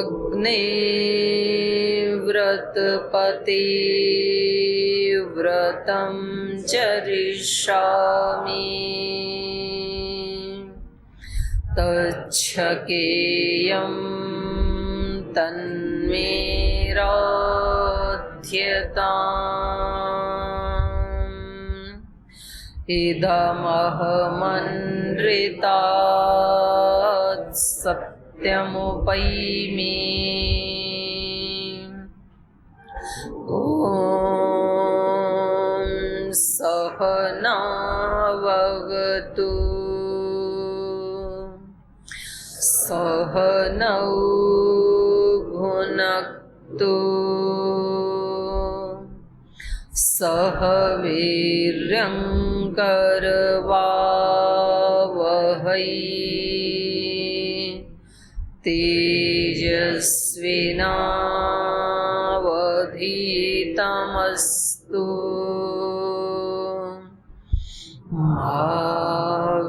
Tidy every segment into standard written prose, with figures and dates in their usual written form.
अग्ने व्रतपते व्रतं चरिष्यामि तच्छकेयं तन्मे राध्यताम् इदमहमन्त्रितात् सत्यमुपैमि ॐ सहनाववतु सहनौ भुनक्तु सह वीर्यं करवावहै तेजस्विनावधीतमस्तु मा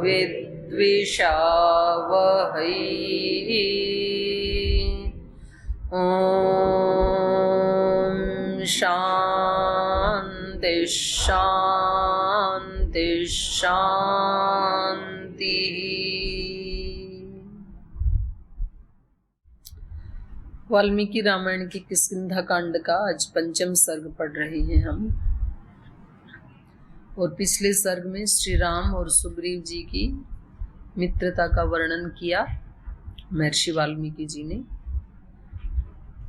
विद्विषावहै ॐ शान्ति शान्ति शान्ति। वाल्मीकि रामायण की किष्किंधा कांड का आज पंचम सर्ग पढ़ रहे हैं हम। और पिछले सर्ग में श्री राम और सुग्रीव जी की मित्रता का वर्णन किया महर्षि वाल्मीकि जी ने,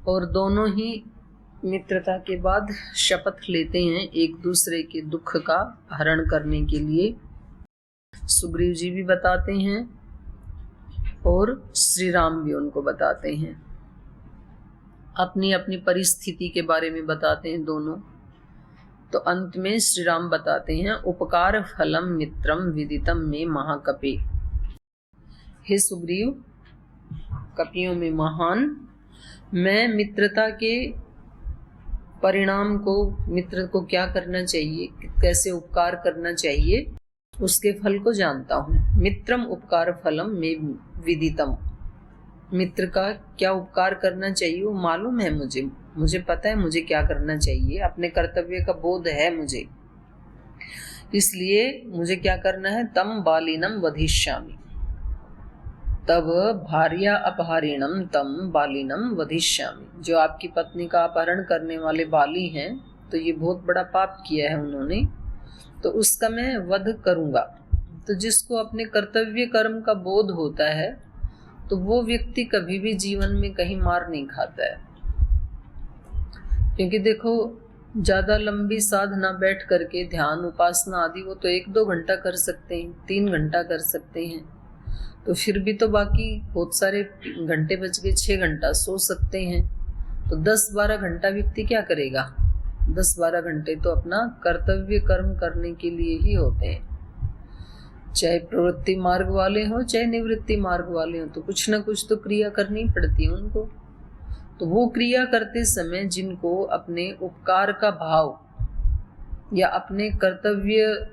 और दोनों ही मित्रता के बाद शपथ लेते हैं एक दूसरे के दुख का हरण करने के लिए। सुग्रीव जी भी बताते हैं और श्री राम भी उनको बताते हैं, अपनी अपनी परिस्थिति के बारे में बताते हैं दोनों। तो अंत में श्री राम बताते हैं, उपकार फलम मित्रम विदितम में महाकपि। हे सुग्रीव, कपियों में महान, मैं मित्रता के परिणाम को, मित्र को क्या करना चाहिए, कैसे उपकार करना चाहिए, उसके फल को जानता हूँ। मित्रम उपकार फलम में विदितम, मित्र का क्या उपकार करना चाहिए वो मालूम है मुझे पता है मुझे क्या करना चाहिए, अपने कर्तव्य का बोध है मुझे, इसलिए मुझे क्या करना है। तम बालिनम वधिष्यामि, तब भार्या अपहारिणम तम बालिनम वधिष्यामि। जो आपकी पत्नी का अपहरण करने वाले बाली हैं, तो ये बहुत बड़ा पाप किया है उन्होंने, तो उसका मैं वध करूंगा। तो जिसको अपने कर्तव्य कर्म का बोध होता है, तो वो व्यक्ति कभी भी जीवन में कहीं मार नहीं खाता है। क्योंकि देखो, ज्यादा लंबी साधना बैठ करके ध्यान उपासना आदि वो तो 1-2 घंटा कर सकते हैं, 3 घंटा कर सकते हैं, तो फिर भी तो बाकी बहुत सारे घंटे बच गए, 6 घंटा सो सकते हैं। तो 10-12 घंटा व्यक्ति क्या करेगा? 10-12 घंटे तो अपना कर्तव्य कर्म करने के लिए ही होते हैं। चाहे प्रवृत्ति मार्ग वाले हो चाहे निवृत्ति मार्ग वाले हो, तो कुछ ना कुछ तो क्रिया करनी पड़ती है उनको। तो वो क्रिया करते समय जिनको अपने उपकार का भाव या अपने कर्तव्य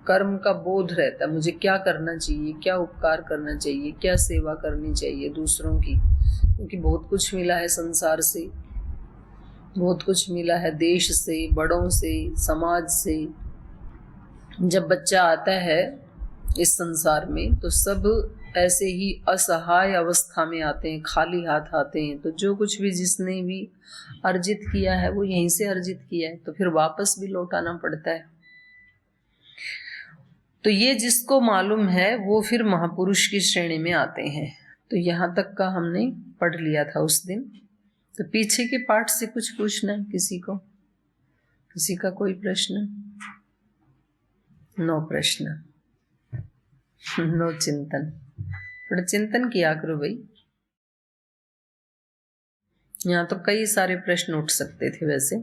कर्म का बोध रहता है, मुझे क्या करना चाहिए, क्या उपकार करना चाहिए, क्या सेवा करनी चाहिए दूसरों की, क्योंकि बहुत कुछ मिला है संसार से, बहुत कुछ मिला है देश से, बड़ों से, समाज से। जब बच्चा आता है इस संसार में, तो सब ऐसे ही असहाय अवस्था में आते हैं, खाली हाथ आते हैं। तो जो कुछ भी जिसने भी अर्जित किया है वो यहीं से अर्जित किया है, तो फिर वापस भी लौटाना पड़ता है। तो ये जिसको मालूम है वो फिर महापुरुष की श्रेणी में आते हैं। तो यहाँ तक का हमने पढ़ लिया था उस दिन। तो पीछे के पाठ से कुछ पूछना है किसी को? किसी का कोई प्रश्न? नो प्रश्न, नो चिंतन। थोड़ा चिंतन किया करो भाई, यहाँ तो कई सारे प्रश्न उठ सकते थे वैसे।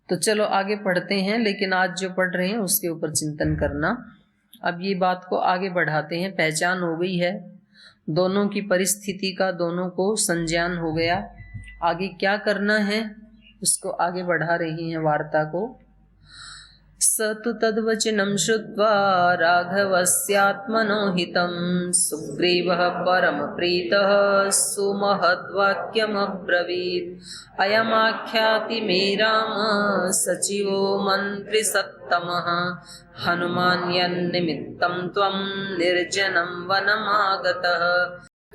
तो चलो आगे पढ़ते हैं, लेकिन आज जो पढ़ रहे हैं उसके ऊपर चिंतन करना। अब ये बात को आगे बढ़ाते हैं। पहचान हो गई है दोनों की परिस्थिति का, दोनों को संज्ञान हो गया। आगे क्या करना है उसको आगे बढ़ा रही हैं वार्ता को। स तु तद्वचनं श्रुत्वा राघवस्यात्मनो हितं सुग्रीवः परमप्रीतः सुमहद्वाक्यमब्रवीत् अयमाख्याति मे राम सचिवो मन्त्रिसत्तमः हनुमान् यन्निमित्तं त्वं निर्जनं वनमागतः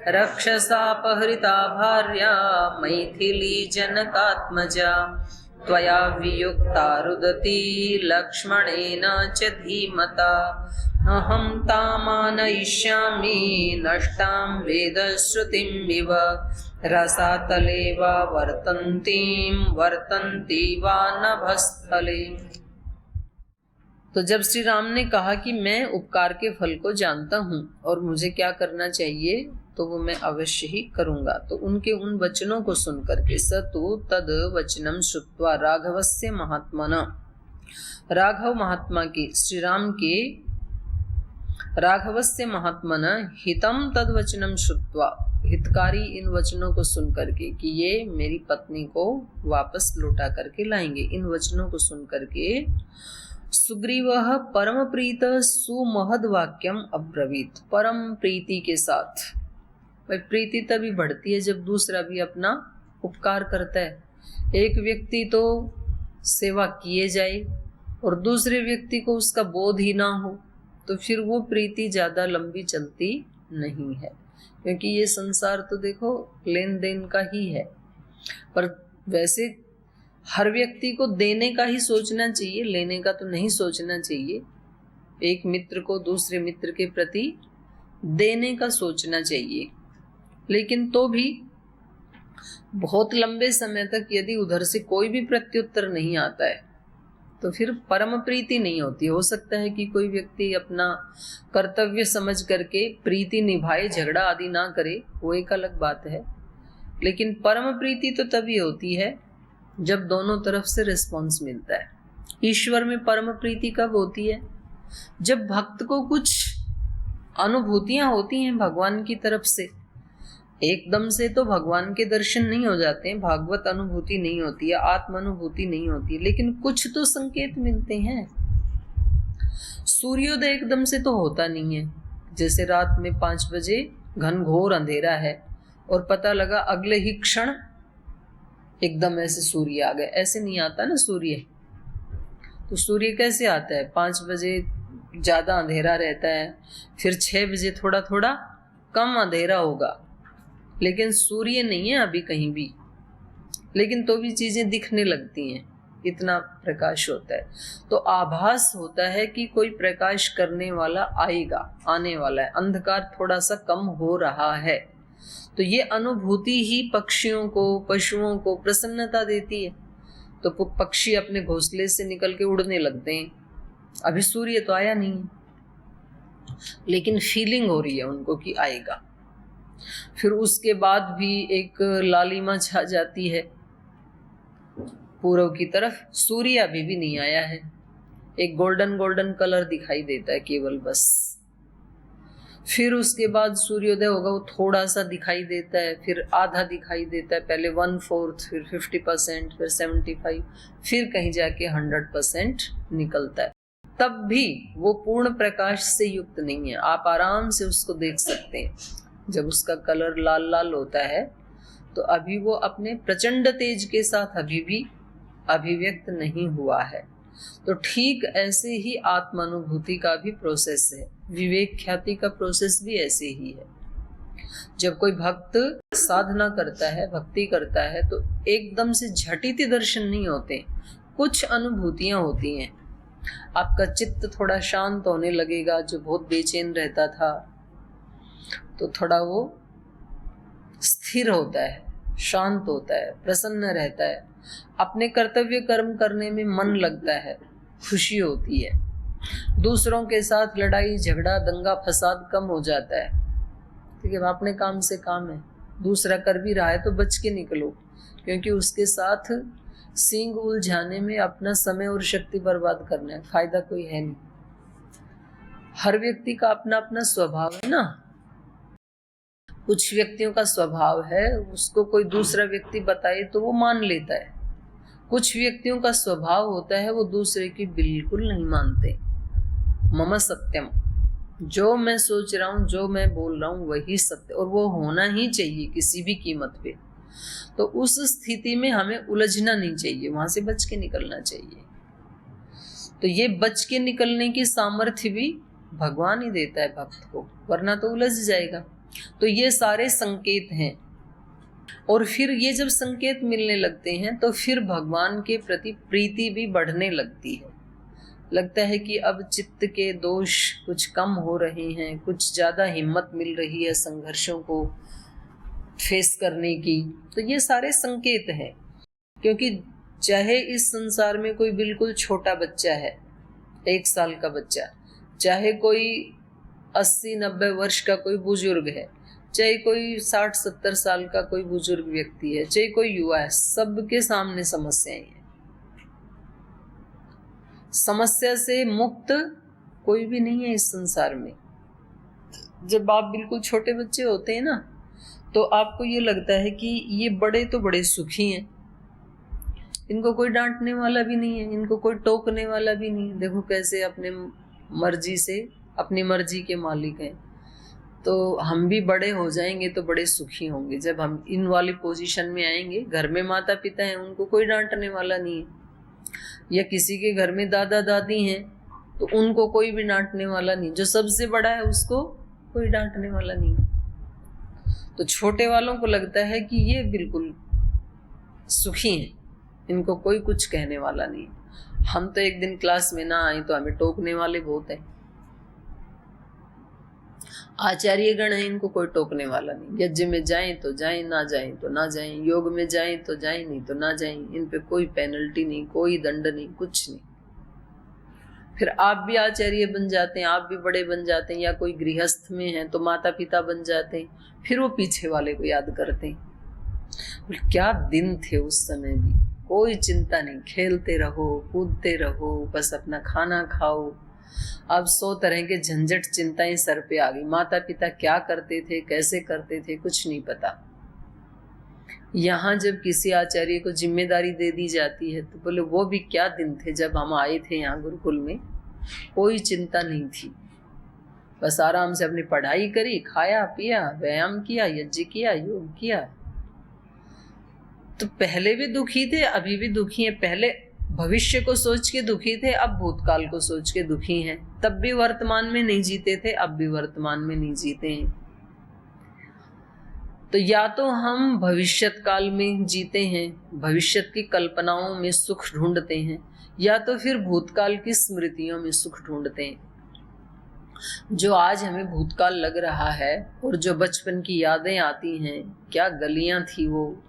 रक्षसापहृता भार्या मैथिली जनकात्मजा त्वया वियुक्ता रुदती लक्ष्मणेन च धीमता अहं तामानयिष्यामि नष्टां वेदश्रुतिमिव रसातले वा वर्तन्ती वा नभस्थले। तो जब श्री राम ने कहा कि मैं उपकार के फल को जानता हूँ और मुझे क्या करना चाहिए तो वो मैं अवश्य ही करूंगा, तो उनके उन वचनों को सुनकर के स तु तद वचनम श्रुत्वा राघवस्य महात्मना, राघव महात्मा की, श्री राम के राघवस्य महात्मना हितम तद वचनम श्रुत्वा, हितकारी इन वचनों को सुन करके कि ये मेरी पत्नी को वापस लौटा करके लाएंगे, इन वचनों को सुन करके सुग्रीवः परम प्रीत सुमहद वाक्यम अब्रवीत, परम प्रीति के साथ। भाई प्रीति तभी बढ़ती है जब दूसरा भी अपना उपकार करता है। एक व्यक्ति तो सेवा किए जाए और दूसरे व्यक्ति को उसका बोध ही ना हो तो फिर वो प्रीति ज्यादा लंबी चलती नहीं है, क्योंकि ये संसार तो देखो लेन देन का ही है। पर वैसे हर व्यक्ति को देने का ही सोचना चाहिए, लेने का तो नहीं सोचना चाहिए। एक मित्र को दूसरे मित्र के प्रति देने का सोचना चाहिए, लेकिन तो भी बहुत लंबे समय तक यदि उधर से कोई भी प्रत्युत्तर नहीं आता है तो फिर परम प्रीति नहीं होती। हो सकता है कि कोई व्यक्ति अपना कर्तव्य समझ करके प्रीति निभाए, झगड़ा आदि ना करे, वो एक अलग बात है, लेकिन परम प्रीति तो तभी होती है जब दोनों तरफ से रिस्पॉन्स मिलता है। ईश्वर में परम प्रीति कब होती है? जब भक्त को कुछ अनुभूतियां होती हैं भगवान की तरफ से। एकदम से तो भगवान के दर्शन नहीं हो जाते हैं, भागवत अनुभूति नहीं होती है, आत्म अनुभूति नहीं होती, लेकिन कुछ तो संकेत मिलते हैं। सूर्योदय एकदम से तो होता नहीं है। जैसे रात में 5 बजे घनघोर अंधेरा है और पता लगा अगले ही क्षण एकदम ऐसे सूर्य आ गए, ऐसे नहीं आता ना सूर्य। तो सूर्य कैसे आता है? 5 बजे ज्यादा अंधेरा रहता है, फिर 6 बजे थोड़ा थोड़ा कम अंधेरा होगा, लेकिन सूर्य नहीं है अभी कहीं भी, लेकिन तो भी चीजें दिखने लगती हैं, इतना प्रकाश होता है। तो आभास होता है कि कोई प्रकाश करने वाला आएगा, आने वाला है, अंधकार थोड़ा सा कम हो रहा है। तो ये अनुभूति ही पक्षियों को, पशुओं को प्रसन्नता देती है। तो पक्षी अपने घोंसले से निकल के उड़ने लगते हैं। अभी सूर्य तो आया नहीं है, लेकिन फीलिंग हो रही है उनको कि आएगा। फिर उसके बाद भी एक लालिमा छा जाती है पूर्व की तरफ, सूर्य अभी भी नहीं आया है, एक गोल्डन गोल्डन कलर दिखाई देता है केवल बस। फिर उसके बाद सूर्योदय होगा, वो थोड़ा सा दिखाई देता है, फिर आधा दिखाई देता है, पहले 1/4, फिर 50%, फिर 75, फिर कहीं जाके 100% निकलता है। तब भी वो पूर्ण प्रकाश से युक्त नहीं है। आप आराम से उसको देख सकते हैं। जब उसका कलर लाल लाल होता है तो अभी वो अपने प्रचंड तेज के साथ अभी भी अभिव्यक्त नहीं हुआ है। तो ठीक ऐसे ही आत्मानुभूति का भी प्रोसेस है, विवेक ख्याति का प्रोसेस भी ऐसे ही है। जब कोई भक्त साधना करता है, भक्ति करता है, तो एकदम से झटिति दर्शन नहीं होते, कुछ अनुभूतियां होती हैं। आपका चित्त थोड़ा शांत होने लगेगा, जो बहुत बेचैन रहता था तो थोड़ा वो स्थिर होता है, शांत होता है, प्रसन्न रहता है, अपने कर्तव्य कर्म करने में मन लगता है, खुशी होती है। दूसरों के साथ लड़ाई झगड़ा दंगा फसाद कम हो जाता है। ठीक है, अपने काम से काम है, दूसरा कर भी रहा है तो बच के निकलो, क्योंकि उसके साथ सींग उलझाने में अपना समय और शक्ति बर्बाद करना है, फायदा कोई है नहीं। हर व्यक्ति का अपना अपना स्वभाव है ना। कुछ व्यक्तियों का स्वभाव है, उसको कोई दूसरा व्यक्ति बताए तो वो मान लेता है, कुछ व्यक्तियों का स्वभाव होता है वो दूसरे की बिल्कुल नहीं मानते। मम सत्यम, जो मैं सोच रहा हूँ, जो मैं बोल रहा हूँ वही सत्य, और वो होना ही चाहिए किसी भी कीमत पे। तो उस स्थिति में हमें उलझना नहीं चाहिए, वहां से बच के निकलना चाहिए। तो ये बच के निकलने की सामर्थ्य भी भगवान ही देता है भक्त को, वरना तो उलझ जाएगा। तो ये सारे संकेत हैं, और फिर ये जब संकेत मिलने लगते हैं तो फिर भगवान के प्रति प्रीति भी बढ़ने लगती है। लगता है कि अब चित्त के दोष कुछ कम हो रहे हैं, कुछ ज्यादा हिम्मत मिल रही है संघर्षों को फेस करने की। तो ये सारे संकेत हैं, क्योंकि चाहे इस संसार में कोई बिल्कुल छोटा बच्चा है, 1 साल का बच्चा, चाहे कोई 80-90 वर्ष का कोई बुजुर्ग है, चाहे कोई 60-70 साल का कोई बुजुर्ग व्यक्ति है, चाहे कोई युवा है, सबके सामने समस्याएं हैं। समस्या से मुक्त कोई भी नहीं है इस संसार में। जब आप बिल्कुल छोटे बच्चे होते हैं ना, तो आपको ये लगता है कि ये बड़े तो बड़े सुखी हैं, इनको कोई डांटने वाला भी नहीं है, इनको कोई टोकने वाला भी नहीं है। देखो कैसे अपने मर्जी से, अपनी मर्जी के मालिक हैं। तो हम भी बड़े हो जाएंगे तो बड़े सुखी होंगे। जब हम इन वाली पोजीशन में आएंगे, घर में माता पिता हैं, उनको कोई डांटने वाला नहीं है, या किसी के घर में दादा दादी हैं तो उनको कोई भी डांटने वाला नहीं, जो सबसे बड़ा है उसको कोई डांटने वाला नहीं। तो छोटे वालों को लगता है कि ये बिल्कुल सुखी हैं, इनको कोई कुछ कहने वाला नहीं। हम तो एक दिन क्लास में ना आए तो हमें टोकने वाले बहुत हैं। आचार्य गण है, इनको कोई टोकने वाला नहीं। यज्ञ में जाएं तो जाएं, ना जाएं तो ना जाएं, योग में जाएं तो जाएं, नहीं तो ना जाएं। इन पे कोई पेनल्टी नहीं, कोई दंड नहीं, कुछ नहीं। फिर आप भी आचार्य बन जाते हैं, आप भी बड़े बन जाते हैं, या कोई गृहस्थ में है तो माता पिता बन जाते हैं, फिर वो पीछे वाले को याद करते हैं। क्या दिन थे उस समय भी, कोई चिंता नहीं, खेलते रहो, कूदते रहो, बस अपना खाना खाओ। अब 100 तरह के झंझट चिंताएं सर पे आ गई। माता पिता क्या करते थे, कैसे करते थे, कुछ नहीं पता। यहाँ जब किसी आचार्य को जिम्मेदारी दे दी जाती है तो बोले वो भी क्या दिन थे जब हम आए थे यहाँ गुरुकुल में, कोई चिंता नहीं थी, बस आराम से अपनी पढ़ाई करी, खाया पिया, व्यायाम किया, यज्ञ किया, योग किया। तो पहले भी दुखी थे, अभी भी दुखी हैं। पहले भविष्य को सोच के दुखी थे, अब भूतकाल को सोच के दुखी हैं। तब भी वर्तमान में नहीं जीते थे, अब भी वर्तमान में नहीं जीते हैं। तो या तो हम भविष्यत काल में जीते हैं, भविष्यत की कल्पनाओं में सुख ढूंढते हैं, या तो फिर भूतकाल की स्मृतियों में सुख ढूंढते हैं। जो आज हमें भूतकाल लग रहा है और जो बचपन की यादें आती हैं, क्या गलियां थी वो,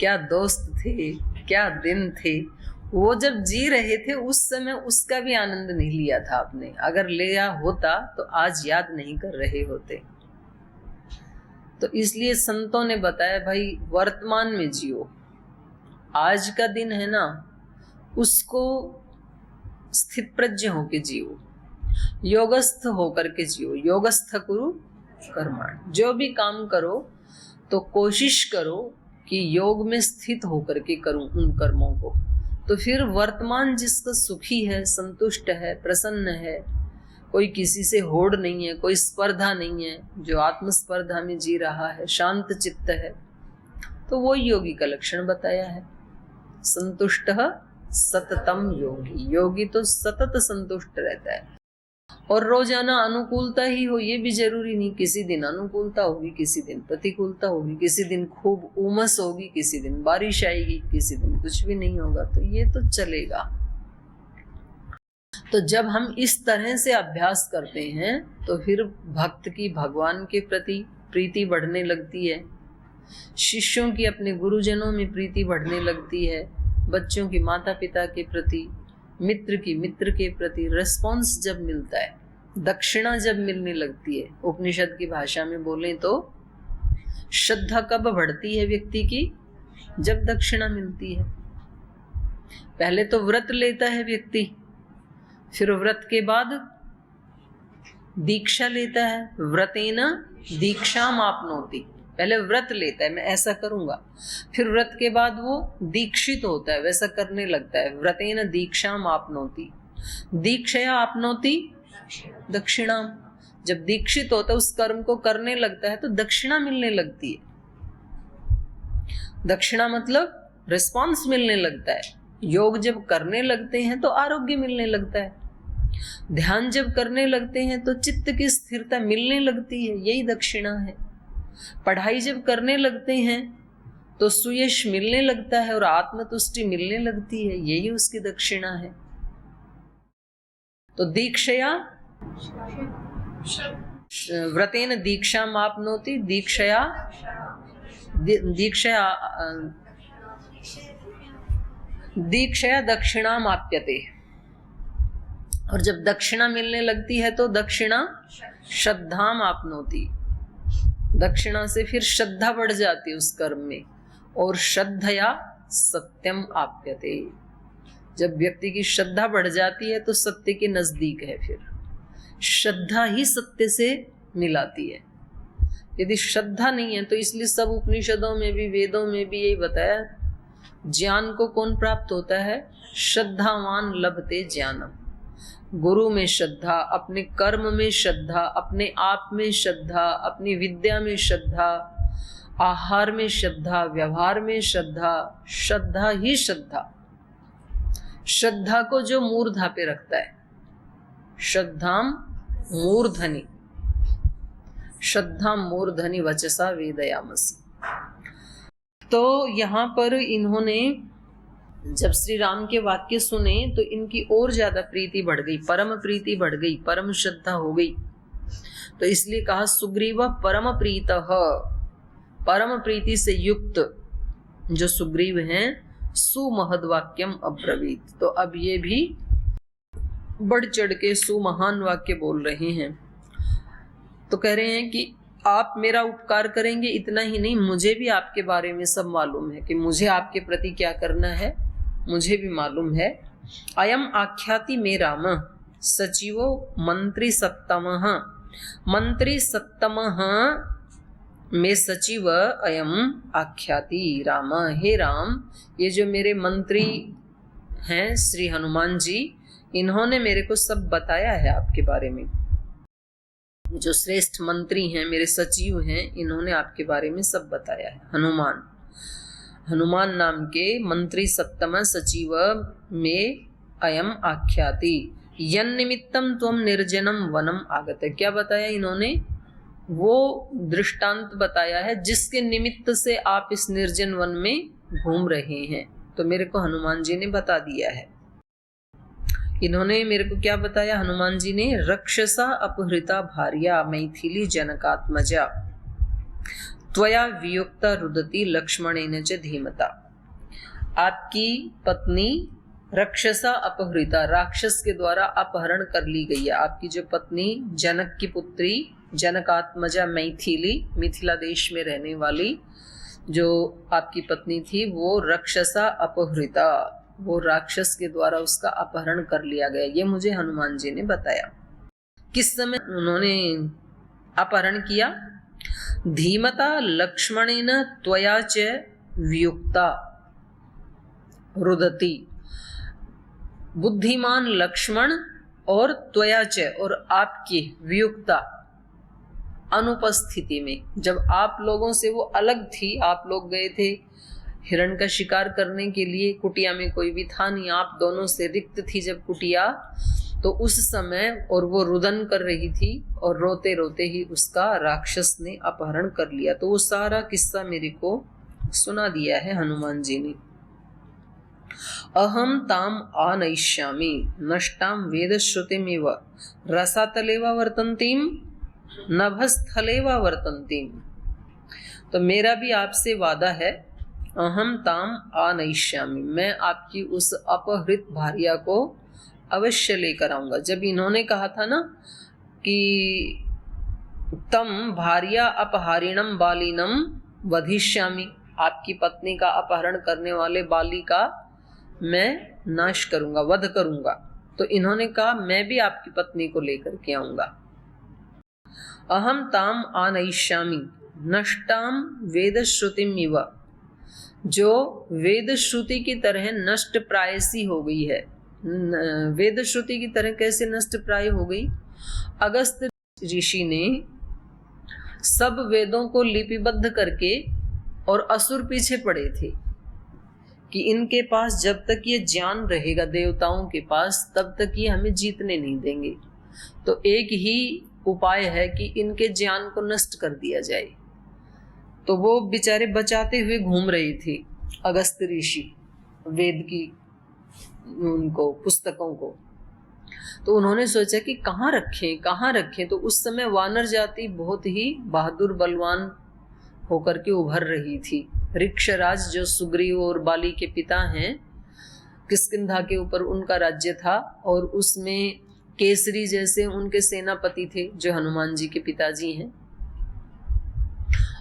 क्या दोस्त थे, क्या दिन थे, वो जब जी रहे थे उस समय उसका भी आनंद नहीं लिया था आपने। अगर लिया होता तो आज याद नहीं कर रहे होते। तो इसलिए संतों ने बताया भाई वर्तमान में जियो, आज का दिन है ना उसको स्थित प्रज्ञ होके जियो, योगस्थ होकर के जियो। योगस्थ कुरु कर्माण, जो भी काम करो तो कोशिश करो कि योग में स्थित होकर के करूं उन कर्मों को। तो फिर वर्तमान जिसका सुखी है, संतुष्ट है, प्रसन्न है, कोई किसी से होड़ नहीं है, कोई स्पर्धा नहीं है, जो आत्मस्पर्धा में जी रहा है, शांत चित्त है, तो वो योगी का लक्षण बताया है। संतुष्ट सततम योगी, योगी तो सतत संतुष्ट रहता है। और रोजाना अनुकूलता ही हो ये भी जरूरी नहीं, किसी दिन अनुकूलता होगी, किसी दिन प्रतिकूलता होगी, किसी दिन खूब उमस होगी, किसी दिन बारिश आएगी, किसी दिन कुछ भी नहीं होगा। तो ये तो चलेगा। तो जब हम इस तरह से अभ्यास करते हैं तो फिर भक्त की भगवान के प्रति प्रीति बढ़ने लगती है, शिष्यों की अपने गुरुजनों में प्रीति बढ़ने लगती है, बच्चों की माता पिता के प्रति, मित्र की मित्र के प्रति रिस्पॉन्स जब मिलता है, दक्षिणा जब मिलने लगती है। उपनिषद की भाषा में बोलें तो श्रद्धा कब बढ़ती है व्यक्ति की, जब दक्षिणा मिलती है। पहले तो व्रत लेता है व्यक्ति, फिर व्रत के बाद दीक्षा लेता है। व्रतेन दीक्षाम आपनोति, पहले व्रत लेता है, मैं ऐसा करूंगा, फिर व्रत के बाद वो दीक्षित होता है, वैसा करने लगता है। व्रतेन दीक्षाम आपनोति, दीक्षया आपनोति दक्षिणाम। जब दीक्षित होता है, उस कर्म को करने लगता है तो दक्षिणा मिलने लगती है। दक्षिणा मतलब रिस्पॉन्स मिलने लगता है। योग जब करने लगते हैं तो आरोग्य मिलने लगता है, ध्यान जब करने लगते हैं तो चित्त की स्थिरता मिलने लगती है, यही दक्षिणा है। पढ़ाई जब करने लगते हैं तो सुयश मिलने लगता है और आत्मतुष्टि मिलने लगती है, यही उसकी दक्षिणा है। तो दीक्षया व्रतेन दीक्षा मापनोति, दीक्षया दक्षिणा माप्यते। और जब दक्षिणा मिलने लगती है तो दक्षिणा श्रद्धा मापनोति, दक्षिणा से फिर श्रद्धा बढ़ जाती है उस कर्म में, और श्रद्धया सत्यम आप्यते। जब व्यक्ति की श्रद्धा बढ़ जाती है तो सत्य के नजदीक है, फिर श्रद्धा ही सत्य से मिलाती है। यदि श्रद्धा नहीं है तो इसलिए सब उपनिषदों में भी वेदों में भी यही बताया, ज्ञान को कौन प्राप्त होता है? श्रद्धावान लभते ज्ञानम। गुरु में श्रद्धा, अपने कर्म में श्रद्धा, अपने आप में श्रद्धा, अपनी विद्या में श्रद्धा, आहार में श्रद्धा, व्यवहार में श्रद्धा, श्रद्धा ही श्रद्धा। श्रद्धा को जो मूर्धा पे रखता है, श्रद्धाम मूर्धनि, श्रद्धा मूर्धनि वचसा वेदयामसि। तो यहाँ पर इन्होंने जब श्री राम के वाक्य सुने तो इनकी और ज्यादा प्रीति बढ़ गई, परम प्रीति बढ़ गई, परम श्रद्धा हो गई। तो इसलिए कहा सुग्रीव परम प्रीतः, परम प्रीति से युक्त जो सुग्रीव हैं सुमहद वाक्यम अब्रवीत। तो अब ये भी बढ़ चढ़ के सुमहान वाक्य बोल रहे हैं। तो कह रहे हैं कि आप मेरा उपकार करेंगे, इतना ही नहीं, मुझे भी आपके बारे में सब मालूम है कि मुझे आपके प्रति क्या करना है, मुझे भी मालूम है। अयम आख्याति मे राम सचिवो मंत्री सत्तमः, मंत्री सत्तमः मे सचिव अयम आख्याति राम। हे राम, ये जो मेरे मंत्री हैं श्री हनुमान जी, इन्होंने मेरे को सब बताया है आपके बारे में। जो श्रेष्ठ मंत्री हैं, मेरे सचिव हैं, इन्होंने आपके बारे में सब बताया है। हनुमान, हनुमान नाम के मंत्री सत्तम सचिव में अयम आख्याति यन्निमित्तम त्वम निर्जनम वनम आगत। क्या बताया इन्होंने? वो दृष्टांत बताया है जिसके निमित्त से आप इस निर्जन वन में घूम रहे हैं। तो मेरे को हनुमान जी ने बता दिया है। इन्होंने मेरे को क्या बताया? हनुमान जी ने रक्षसा अपहृता भार्या मैथिली जनकात्मजा त्वया वियुक्ता रुदती लक्ष्मणेन च धीमता। आपकी पत्नी रक्षसा अपहृता, राक्षस के द्वारा अपहरण कर ली गई है। आपकी जो पत्नी जनक की पुत्री जनकात्मजा मैथिली, मिथिला देश में रहने वाली जो आपकी पत्नी थी, वो रक्षसा अपहृता, वो राक्षस के द्वारा उसका अपहरण कर लिया गया। ये मुझे हनुमान जी ने बताया। किस समय उन्होंने अपहरण किया? धीमता लक्ष्मणेन त्वया च वियुक्ता रुदती। बुद्धिमान लक्ष्मण और त्वया च, और आपकी वियुक्ता अनुपस्थिति में, जब आप लोगों से वो अलग थी, आप लोग गए थे हिरण का शिकार करने के लिए, कुटिया में कोई भी था नहीं, आप दोनों से रिक्त थी जब कुटिया, तो उस समय, और वो रुदन कर रही थी और रोते रोते ही उसका राक्षस ने अपहरण कर लिया। तो वो सारा किस्सा मेरे को सुना दिया है हनुमान जी ने। अहम ताम आनयिष्यामि नष्टाम वेद श्रुतिमेव रसातलेवा वर्तन्तीम नभस्थलेवा वर्तन्तीम। तो मेरा भी आपसे वादा है, अहम ताम आनयिष्यामि, मैं आपकी उस अपहृत भार्या को अवश्य लेकर आऊंगा। जब इन्होंने कहा था ना कि तम भार्या अपहारिणम बालिनम वधिष्यामि, आपकी पत्नी का अपहरण करने वाले बाली का मैं नाश करूंगा, वध करूंगा। तो इन्होंने कहा मैं भी आपकी पत्नी को लेकर के आऊंगा। अहम ताम आनयिष्यामि नष्टाम वेद श्रुतिम इव, जो वेद श्रुति की तरह नष्ट प्राय सी हो गई है। वेद श्रुति की तरह कैसे नष्ट प्राय हो गई? अगस्त ऋषि ने सब वेदों को लिपिबद्ध करके, और असुर पीछे पड़े थे कि इनके पास जब तक ये ज्ञान रहेगा देवताओं के पास, तब तक ये हमें जीतने नहीं देंगे। तो एक ही उपाय है कि इनके ज्ञान को नष्ट कर दिया जाए। तो वो बेचारे बचाते हुए घूम रहे थे अगस्त ऋषि वेद की उनको पुस्तकों को। तो उन्होंने सोचा कि कहाँ रखें। तो उस समय वानर जाति बहुत ही बहादुर बलवान होकर के उभर रही थी। ऋक्षराज जो सुग्रीव और बाली के पिता हैं, किष्किंधा के ऊपर उनका राज्य था, और उसमें केसरी जैसे उनके सेनापति थे जो हनुमान जी के पिताजी हैं।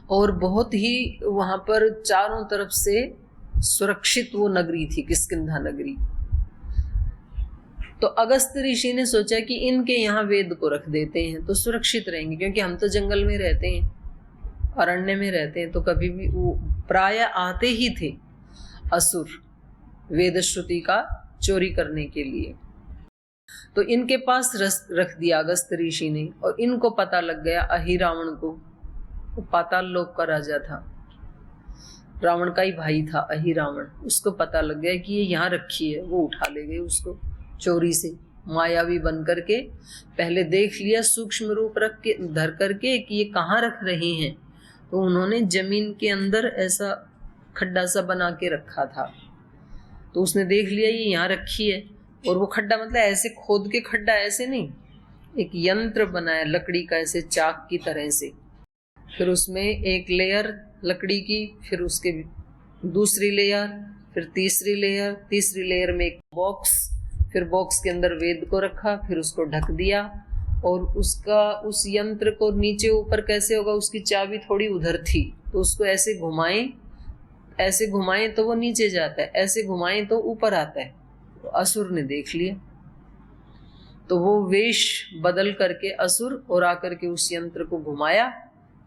और बहुत ही वहां पर चारों तरफ से सुरक्षित वो नगरी थी, किष्किंधा नगरी। तो अगस्त ऋषि ने सोचा कि इनके यहाँ वेद को रख देते हैं तो सुरक्षित रहेंगे, क्योंकि हम तो जंगल में रहते हैं, अरण्य में रहते हैं, तो कभी भी वो प्राय आते ही थे असुर वेद श्रुति का चोरी करने के लिए। तो इनके पास रख दिया अगस्त ऋषि ने, और इनको पता लग गया अहिरावण को, वो पाताल लोक का राजा था, रावण का ही भाई था अहिरावण। उसको पता लग गया कि ये यहाँ रखी है। वो उठा ले गए उसको चोरी से, मायावी बन करके। पहले देख लिया सूक्ष्म रूप रख के धर करके कि ये कहाँ रख रहे हैं। तो उन्होंने जमीन के अंदर ऐसा खड्डा सा बना के रखा था। तो उसने देख लिया ये यहाँ रखी है, और वो खड्डा मतलब ऐसे खोद के खड्डा, ऐसे नहीं, एक यंत्र बनाया लकड़ी का, ऐसे चाक की तरह से। फिर उसमें एक लेयर लकड़ी की, फिर उसके दूसरी लेयर, फिर तीसरी लेयर में एक बॉक्स, फिर बॉक्स के अंदर वेद को रखा, फिर उसको ढक दिया। और उस यंत्र को नीचे ऊपर कैसे होगा, उसकी चाबी थोड़ी उधर थी, तो उसको ऐसे घुमाएं तो वो नीचे जाता है, ऐसे घुमाएं तो ऊपर आता है। तो असुर ने देख लिया, तो वो वेश बदल करके असुर और आकर के उस यंत्र को घुमाया,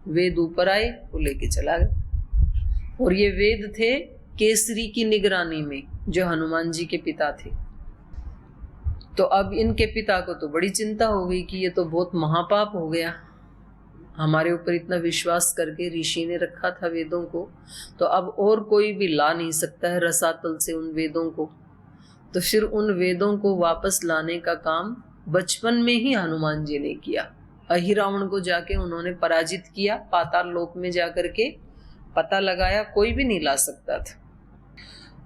वेद ऊपर आए, वो लेके चला गया। और ये वेद थे केसरी की निगरानी में, जो हनुमान जी के पिता थे। तो अब इनके पिता को तो बड़ी चिंता हो गई कि ये तो बहुत महापाप हो गया, हमारे ऊपर इतना विश्वास करके ऋषि ने रखा था वेदों को, तो अब और कोई भी ला नहीं सकता है रसातल से उन वेदों को। तो फिर उन वेदों को वापस लाने का काम बचपन में ही हनुमान जी ने किया। अहिरावण को जाके उन्होंने पराजित किया, पाताल लोक में जाकर के पता लगाया, कोई भी नहीं ला सकता था।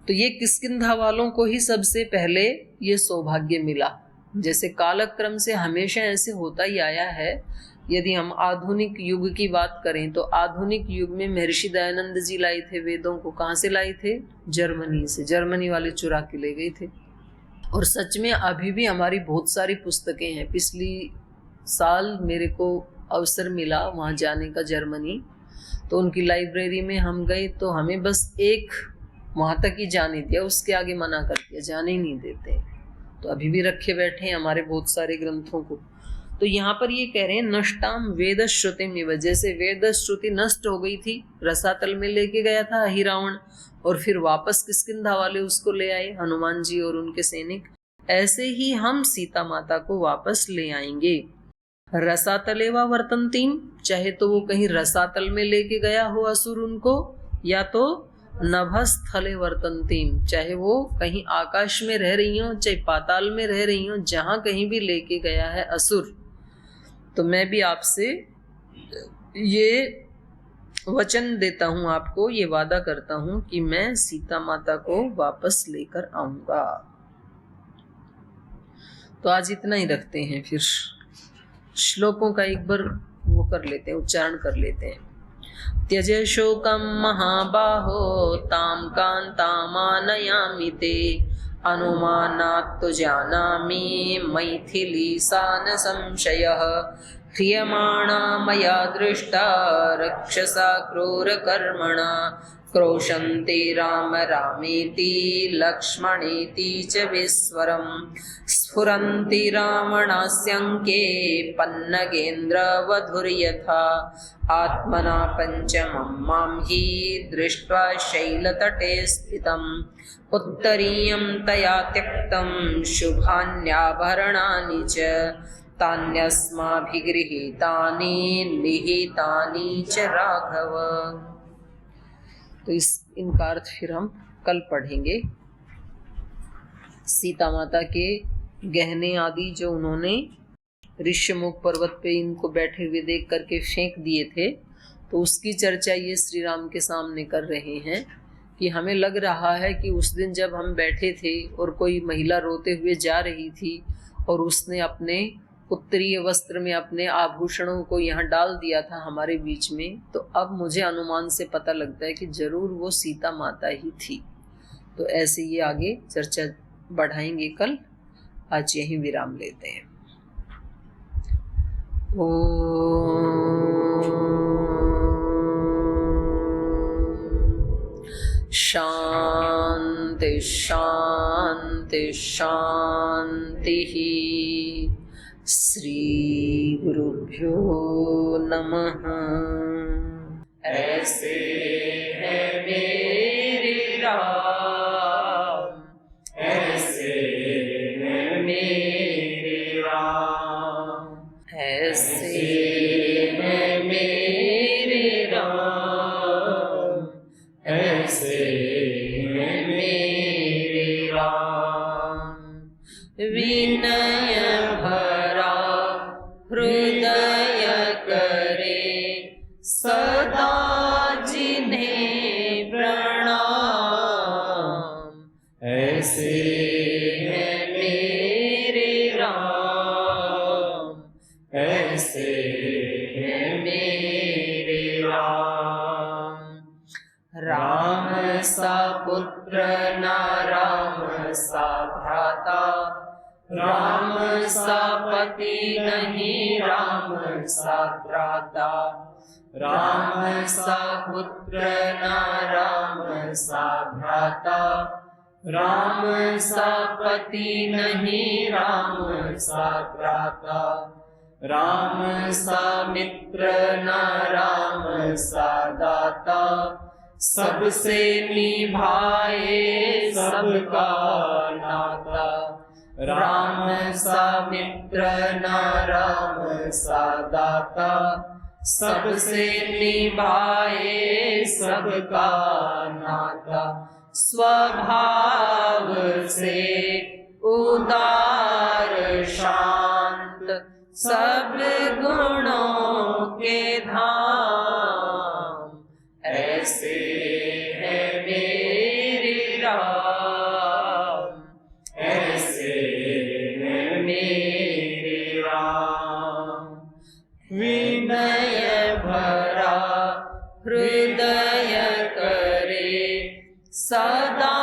तो ये किष्किंधा वालों को ही सबसे पहले ये सौभाग्य मिला। जैसे कालक्रम से हमेशा ऐसे होता ही आया है। यदि हम आधुनिक युग की बात करें तो आधुनिक युग में महर्षि दयानंद जी लाए थे वेदों को। कहाँ से लाए थे? जर्मनी से। जर्मनी वाले चुरा के ले गए थे। और सच में अभी भी हमारी बहुत सारी पुस्तकें हैं। पिछली साल मेरे को अवसर मिला वहाँ जाने का जर्मनी, तो उनकी लाइब्रेरी में हम गए तो हमें बस एक वहाँ तक ही जाने दिया, उसके आगे मना कर दिया, जाने ही नहीं देते। तो अभी भी रखे बैठे हैं हमारे बहुत सारे ग्रंथों को। तो यहाँ पर ये कह रहे हैं नष्टाम वेद श्रुतिमिव, जैसे वेद श्रुति नष्ट हो गई थी, रसातल में लेके गया था अहिरावण और फिर वापस किष्किंधा वाले उसको ले आए हनुमान जी और उनके सैनिक, ऐसे ही हम सीता माता को वापस ले आएंगे। रसातलेवा वर्तंतीम, चाहे तो वो कहीं रसातल में लेके गया हो असुर उनको, या तो नभस्थले वर्तंतीम, चाहे वो कहीं आकाश में रह रही हो चाहे पाताल में रह रही हो, जहां कहीं भी लेके गया है असुर। तो मैं भी आपसे ये वचन देता हूं, आपको ये वादा करता हूं कि मैं सीता माता को वापस लेकर आऊंगा। तो आज इतना ही रखते हैं, फिर श्लोकों का एक बार वो कर लेते हैं, उच्चारण कर लेते हैं। त्यज शोकं महाबाहो ताम कांतामानयामि ते, अनुमानात् तु जानामि मैथिली सा न संशयः, ह्रियमाणा मया दृष्टा रक्षसा क्रूरकर्मणा क्रोशन्ति राम रामेति लक्ष्मणेति च विस्वरम् स्फुरन्ति रावणास्यङ्के पन्नगेन्द्रवधुर्यथा आत्मना पञ्चमं मां हि दृष्ट्वा शैलतटे स्थितम् उत्तरीयं तया त्यक्तं शुभान्याभरणानि च तान्यस्माभिगृहीतानि निहितानि च राघव। तो इनका अर्थ फिर हम कल पढ़ेंगे। सीता माता के गहने आदि जो उन्होंने ऋष्यमुख पर्वत पे इनको बैठे हुए देख करके फेंक दिए थे, तो उसकी चर्चा ये श्री राम के सामने कर रहे हैं कि हमें लग रहा है कि उस दिन जब हम बैठे थे और कोई महिला रोते हुए जा रही थी और उसने अपने उत्तरीय वस्त्र में अपने आभूषणों को यहाँ डाल दिया था हमारे बीच में, तो अब मुझे अनुमान से पता लगता है कि जरूर वो सीता माता ही थी। तो ऐसे ये आगे चर्चा बढ़ाएंगे कल। आज यहीं विराम लेते हैं। शांति शांति शांति। श्री गुरुभ्यो नमः। ऐसे है मेरे राम, ऐसे है मेरे राम, ऐसे है मेरे राम, ऐसे है मेरे राम। विनय भरा हृदय करे सदा जिन्हें प्रणाम, ऐसे है मेरे राम, ऐसे है मेरे राम। राम सा पुत्र ना राम सा भ्राता, राम सा पति नहीं राम सा त्राता, राम सा पुत्र ना राम सा भ्राता, राम सा पति नहीं राम सा त्राता, राम सा मित्र ना राम सा दाता, सबसे निभाए सबका नाता, राम सा मित्र ना राम सा दाता, सबसे निभाए सबका नाता। स्वभाव से उदार शांत सब गुणों के धाम, ऐसे है मेरे राम, ऐसे है मेरे राम। विनय भरा हृदय करे सदा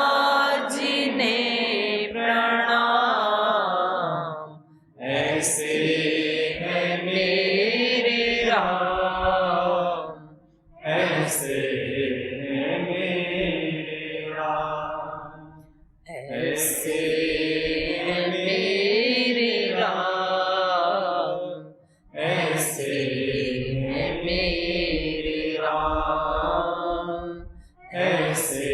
जिन्हें प्रणाम, ऐसे है मेरे राम, ऐसे है मेरे राम, ऐसे है मेरे राम, ऐसे है मेरे राम, ऐसे